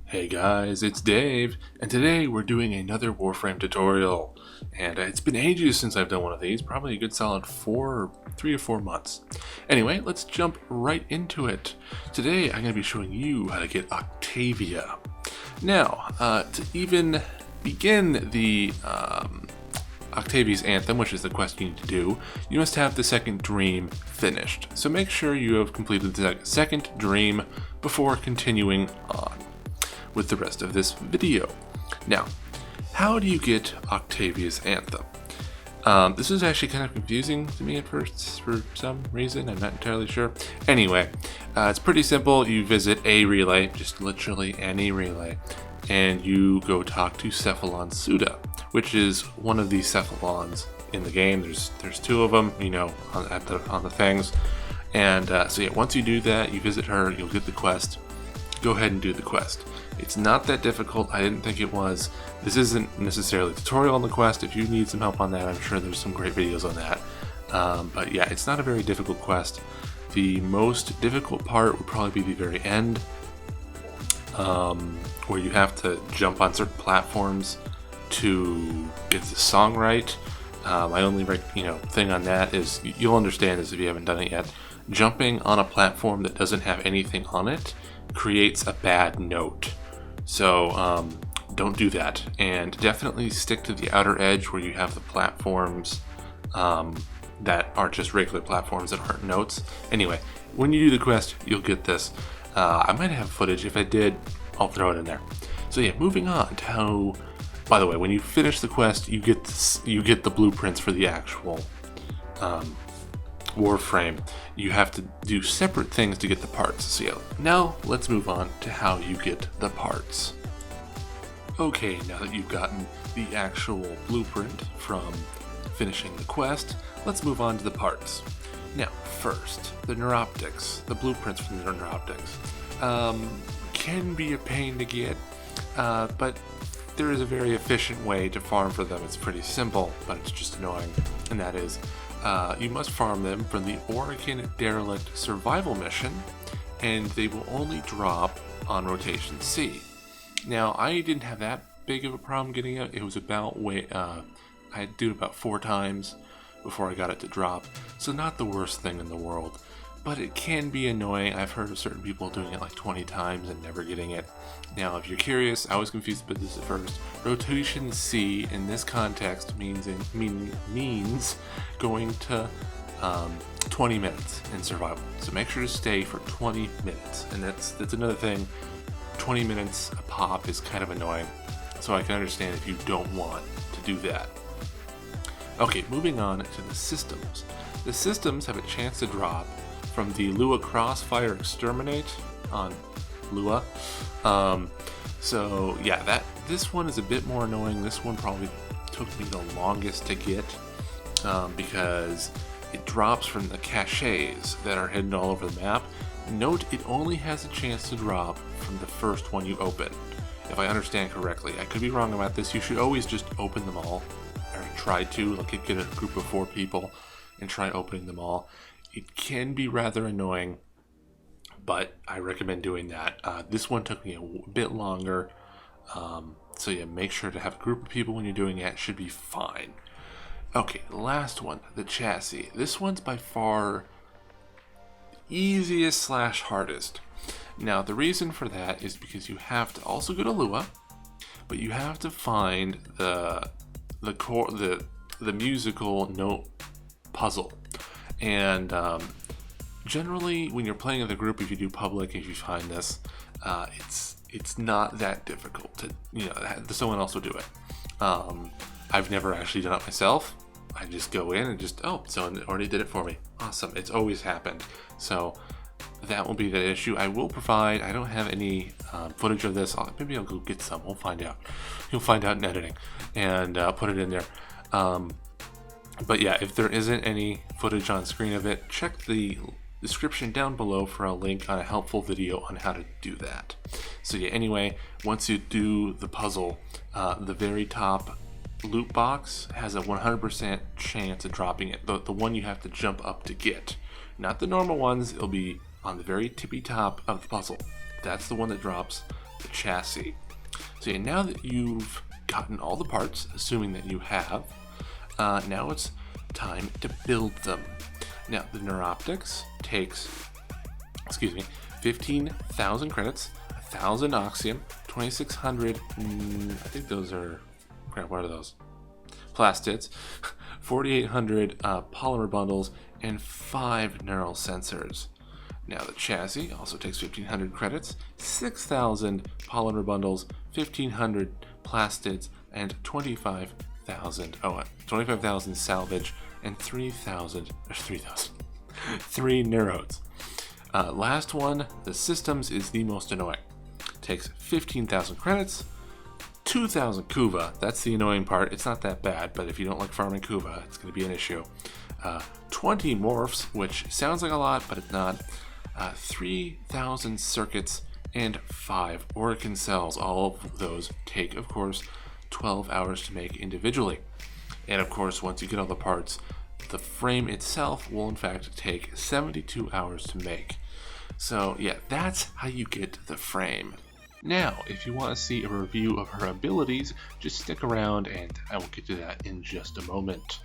Hey guys, it's Dave, and today we're doing another Warframe tutorial. And it's been ages since I've done one of these, probably a good solid 3 or 4 months. Anyway, let's jump right into it. Today I'm going to be showing you how to get Octavia. Now, to even begin the Octavia's Anthem, which is the quest you need to do, you must have the second dream finished. So make sure you have completed the second dream before continuing on with the rest of this video. Now, how do you get Octavia's Anthem? This is actually kind of confusing to me at first for some reason, I'm not entirely sure. Anyway, it's pretty simple. You visit a relay, just literally any relay, and you go talk to Cephalon Suda, which is one of the Cephalons in the game. There's two of them, you know, on the things. And so yeah, once you do that, you visit her, you'll get the quest. Go ahead and do the quest. It's not that difficult. I didn't think it was. This isn't necessarily a tutorial on the quest. If you need some help on that, I'm sure there's some great videos on that. But yeah, it's not a very difficult quest. The most difficult part would probably be the very end, where you have to jump on certain platforms to get the song right. My only thing on that is, you'll understand this if you haven't done it yet. Jumping on a platform that doesn't have anything on it creates a bad note. So don't do that, and definitely stick to the outer edge where you have the platforms that are just regular platforms that aren't notes. Anyway, when you do the quest, you'll get this. I might have footage. If I did, I'll throw it in there. So yeah, moving on to how. By the way, when you finish the quest, you get the blueprints for the actual Warframe. You have to do separate things to get the parts. So yeah, now let's move on to how you get the parts. Okay, now that you've gotten the actual blueprint from finishing the quest, let's move on to the parts. Now, first, the neuroptics, the blueprints for the neuroptics, can be a pain to get, but there is a very efficient way to farm for them. It's pretty simple, but it's just annoying, and that is, you must farm them from the Oregon Derelict Survival Mission, and they will only drop on Rotation C. Now, I didn't have that big of a problem getting it. It was about I had to do it about 4 times before I got it to drop, so not the worst thing in the world. But it can be annoying. I've heard of certain people doing it like 20 times and never getting it. Now, if you're curious, I was confused about this at first. Rotation C in this context means going to 20 minutes in survival. So make sure to stay for 20 minutes. And that's another thing. 20 minutes a pop is kind of annoying. So I can understand if you don't want to do that. Okay, moving on to the systems. The systems have a chance to drop from the Lua Crossfire Exterminate on Lua. So yeah, this one is a bit more annoying. This one probably took me the longest to get because it drops from the caches that are hidden all over the map. Note, it only has a chance to drop from the first one you open, if I understand correctly. I could be wrong about this. You should always just open them all, or try to, like, get a group of 4 people and try opening them all. It can be rather annoying, but I recommend doing that. This one took me a bit longer, so yeah, make sure to have a group of people when you're doing it. It should be fine. Okay, the last one, the chassis. This one's by far easiest / hardest. Now, the reason for that is because you have to also go to Lua, but you have to find the musical note puzzle. And generally, when you're playing in the group, if you do public, if you find this, it's not that difficult to, someone else will do it. I've never actually done it myself. I just go in and someone already did it for me. Awesome. It's always happened. So that won't be the issue. I will provide, I don't have any footage of this. Maybe I'll go get some. We'll find out. You'll find out in editing and put it in there. But yeah, if there isn't any footage on screen of it, check the description down below for a link on a helpful video on how to do that. So yeah, anyway, once you do the puzzle, the very top loot box has a 100% chance of dropping it. The one you have to jump up to get. Not the normal ones, it'll be on the very tippy top of the puzzle. That's the one that drops. the chassis. So yeah, now that you've gotten all the parts, assuming that you have, now it's time to build them. Now the Neuroptics takes, 15,000 credits, 1,000 Oxium, 2,600, I think those are, crap, what are those? Plastids, 4,800 polymer bundles, and 5 neural sensors. Now the chassis also takes 1,500 credits, 6,000 polymer bundles, 1,500 plastids, and 25,000 salvage, and 3 neurodes. Last one, the systems, is the most annoying. Takes 15,000 credits, 2,000 Kuva. That's the annoying part. It's not that bad, but if you don't like farming Kuva, it's going to be an issue. 20 morphs, which sounds like a lot, but it's not. 3,000 circuits, and 5 Oricon cells. All of those take, of course, 12 hours to make individually. And of course, once you get all the parts, the frame itself will in fact take 72 hours to make. So yeah, that's how you get the frame. Now, if you want to see a review of her abilities, just stick around and I will get to that in just a moment.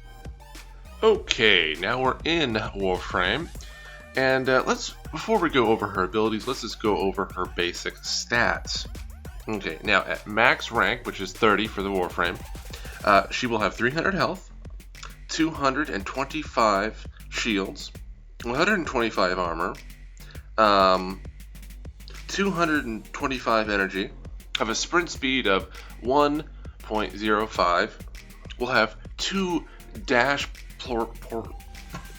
Okay, now we're in Warframe, and before we go over her abilities, let's just go over her basic stats. Okay, now at max rank, which is 30 for the Warframe, she will have 300 health, 225 shields, 125 armor, 225 energy, have a sprint speed of 1.05, will have 2 dash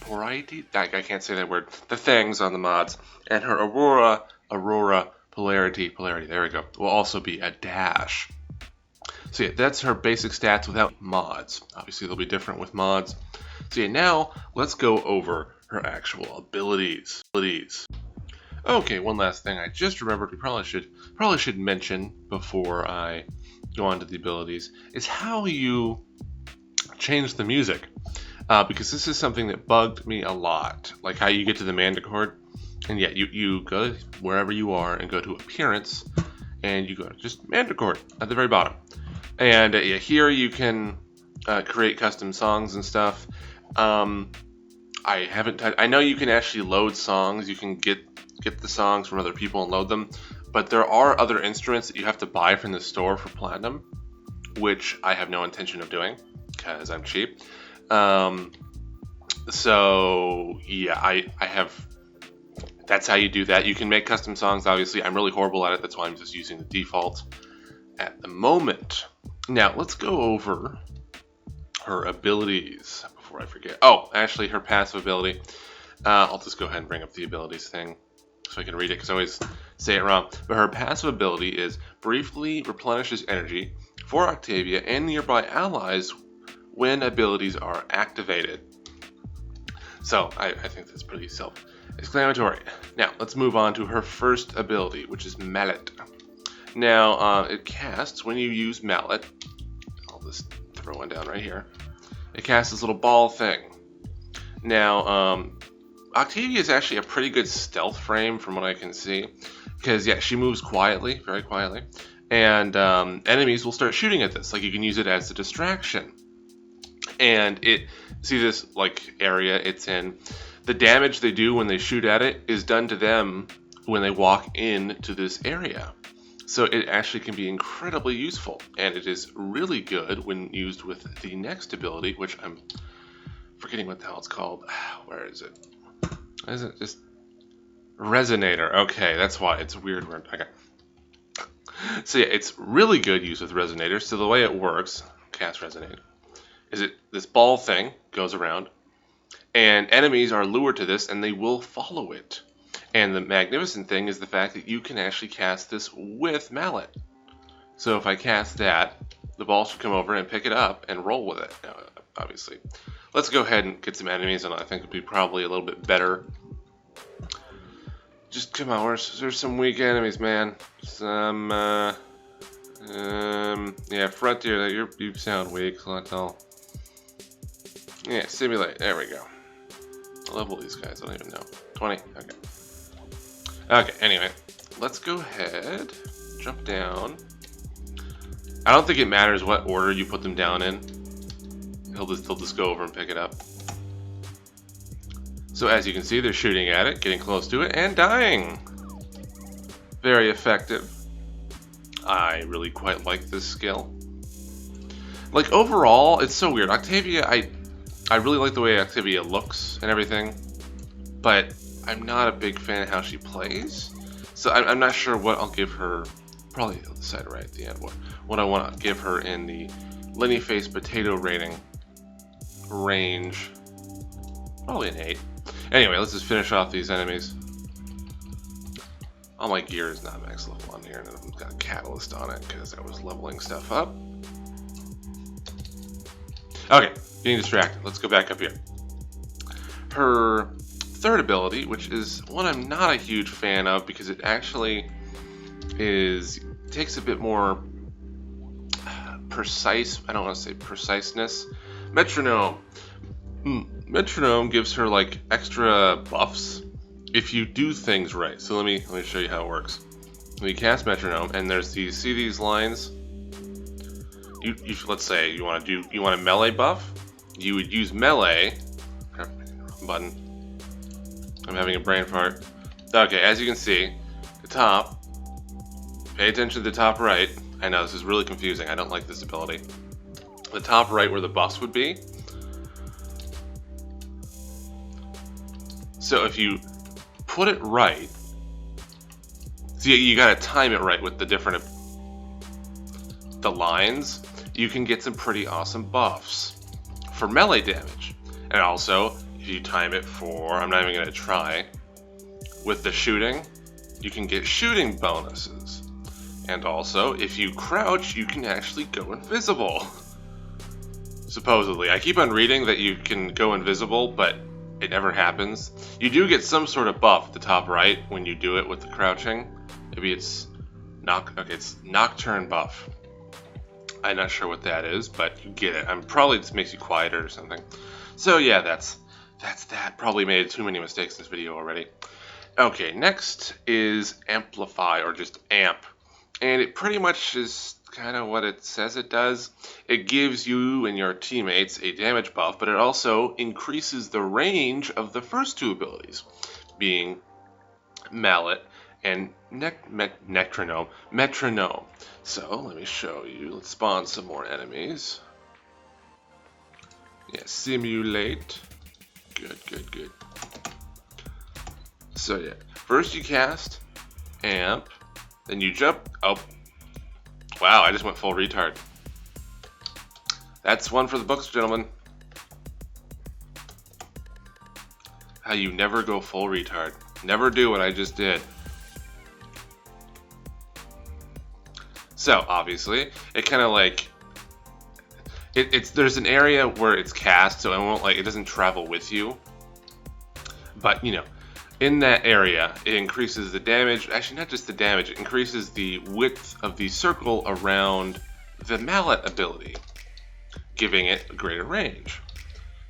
pority, I can't say that word, the things on the mods, and her Aurora polarity, there we go, will also be a dash. So yeah, that's her basic stats without mods. Obviously they'll be different with mods. So yeah, now let's go over her actual abilities. Okay, one last thing I just remembered we probably should mention before I go on to the abilities is how you change the music. Because this is something that bugged me a lot. Like how you get to the Manticore, and yeah, you go wherever you are and go to Appearance, and you go to just Manticore at the very bottom. And yeah, here you can create custom songs and stuff. I know you can actually load songs. You can get the songs from other people and load them, but there are other instruments that you have to buy from the store for platinum, which I have no intention of doing because I'm cheap. So yeah, I have, that's how you do that. You can make custom songs, obviously. I'm really horrible at it, that's why I'm just using the default at the moment. Now let's go over her abilities before I forget. Oh, actually her passive ability. I'll just go ahead and bring up the abilities thing so I can read it because I always say it wrong. But her passive ability is briefly replenishes energy for Octavia and nearby allies when abilities are activated. So I think that's pretty self-explanatory. Now let's move on to her first ability, which is Mallet. Now it casts when you use Mallet. I'll just throw one down right here. It casts this little ball thing. Now Octavia is actually a pretty good stealth frame from what I can see, because yeah, she moves quietly, very quietly, and enemies will start shooting at this. Like you can use it as a distraction. And see this like area it's in, the damage they do when they shoot at it is done to them when they walk into this area. So it actually can be incredibly useful, and it is really good when used with the next ability, which I'm forgetting what the hell it's called. Where is it? Is it just Resonator? Okay, that's why it's a weird word. Okay. So yeah, it's really good used with Resonator. So the way it works, cast Resonate, is this ball thing goes around, and enemies are lured to this, and they will follow it. And the magnificent thing is the fact that you can actually cast this with Mallet. So if I cast that, the ball should come over and pick it up and roll with it. Now, obviously, let's go ahead and get some enemies, and I think it'd be probably a little bit better. Just come on, there's some weak enemies, man. Some yeah, Frontier, you sound weak, so that's all. Yeah, simulate. There we go. What level these guys? I don't even know. 20. Okay. Okay. Anyway, let's go ahead. jump down. I don't think it matters what order you put them down in. He'll just go over and pick it up. So as you can see, they're shooting at it, getting close to it, and dying. Very effective. I really quite like this skill. Like overall, it's so weird. Octavia, I really like the way Octavia looks and everything, but I'm not a big fan of how she plays. So I'm not sure what I'll give her. Probably I'll decide right at the end what I want to give her in the Lenny Face Potato rating range. Probably an 8. Anyway, let's just finish off these enemies. All my gear is not max level on here, and I've got a catalyst on it because I was leveling stuff up. Okay, getting distracted. Let's go back up here. Her third ability, which is one I'm not a huge fan of because it actually takes a bit more precise, I don't want to say preciseness. Metronome. Metronome gives her like extra buffs if you do things right. So let me show you how it works. We cast Metronome, and there's these, see these lines? Let's say you want a melee buff. You would use melee. Button. I'm having a brain fart. Okay, as you can see, the top. Pay attention to the top right. I know this is really confusing. I don't like this ability. The top right where the buffs would be. So if you put it right, see, you gotta time it right with the lines. You can get some pretty awesome buffs for melee damage. And also, if you time it for, I'm not even gonna try, with the shooting, you can get shooting bonuses. And also, if you crouch, you can actually go invisible. Supposedly. I keep on reading that you can go invisible, but it never happens. You do get some sort of buff at the top right when you do it with the crouching. Maybe it's it's Nocturne buff. I'm not sure what that is, but you get it. Probably just makes you quieter or something. So yeah, that's that. Probably made too many mistakes in this video already. Okay, next is Amplify, or just Amp. And it pretty much is kind of what it says it does. It gives you and your teammates a damage buff, but it also increases the range of the first two abilities, being Mallet and Metronome. So let me show you. Let's spawn some more enemies. Yeah, simulate. Good. So yeah, first you cast Amp, then you jump. Oh, wow, I just went full retard. That's one for the books, gentlemen. How you never go full retard. Never do what I just did. So, obviously, it kind of like... there's an area where it's cast, so it doesn't travel with you. But, you know, in that area, it increases the damage. Actually, not just the damage. It increases the width of the circle around the Mallet ability, giving it a greater range.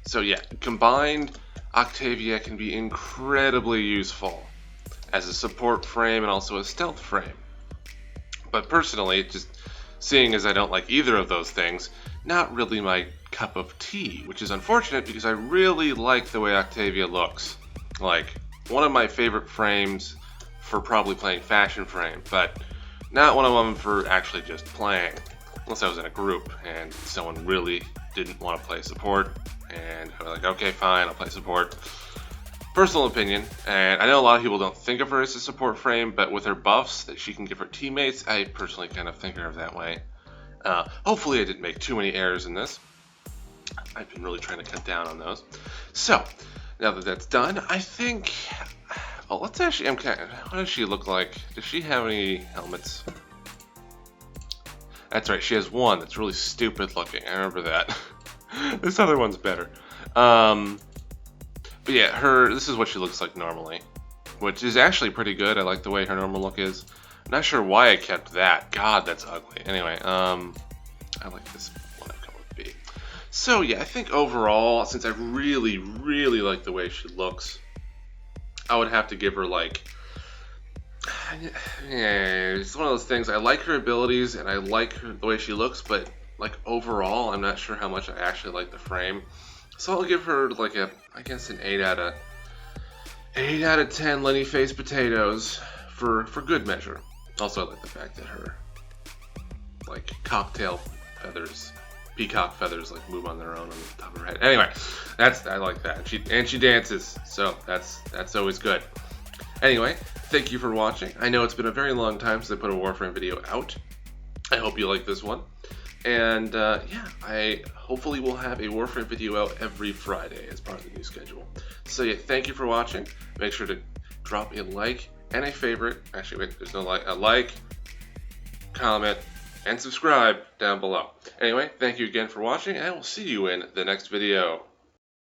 So yeah, combined, Octavia can be incredibly useful as a support frame and also a stealth frame. But personally, just seeing as I don't like either of those things, not really my cup of tea, which is unfortunate because I really like the way Octavia looks. Like, one of my favorite frames for probably playing Fashion Frame, but not one of them for actually just playing. Unless I was in a group and someone really didn't want to play support, and I was like, okay, fine, I'll play support. Personal opinion, and I know a lot of people don't think of her as a support frame, but with her buffs that she can give her teammates, I personally kind of think of her that way. Hopefully I didn't make too many errors in this. I've been really trying to cut down on those. So, now that that's done, I think... Oh, let's actually... what does she look like? Does she have any helmets? That's right, she has one that's really stupid looking. I remember that. This other one's better. But yeah, this is what she looks like normally, which is actually pretty good. I like the way her normal look is. I'm not sure why I kept that. God, that's ugly. Anyway, I like this one I've come with B. So yeah, I think overall, since I really, really like the way she looks, I would have to give her like Yeah, it's one of those things. I like her abilities and I like the way she looks, but like overall, I'm not sure how much I actually like the frame. So I'll give her like I guess an 8 out of 10 Lenny face potatoes for good measure. Also, I like the fact that her like cocktail feathers, peacock feathers, like move on their own on the top of her head. Anyway, I like that. She dances, so that's always good. Anyway, thank you for watching. I know it's been a very long time since I put a Warframe video out. I hope you like this one. And yeah, I hopefully will have a Warframe video out every Friday as part of the new schedule. So yeah, thank you for watching. Make sure to drop a like and a favorite. Actually, wait, there's no like. A like, comment, and subscribe down below. Anyway, thank you again for watching, and I will see you in the next video.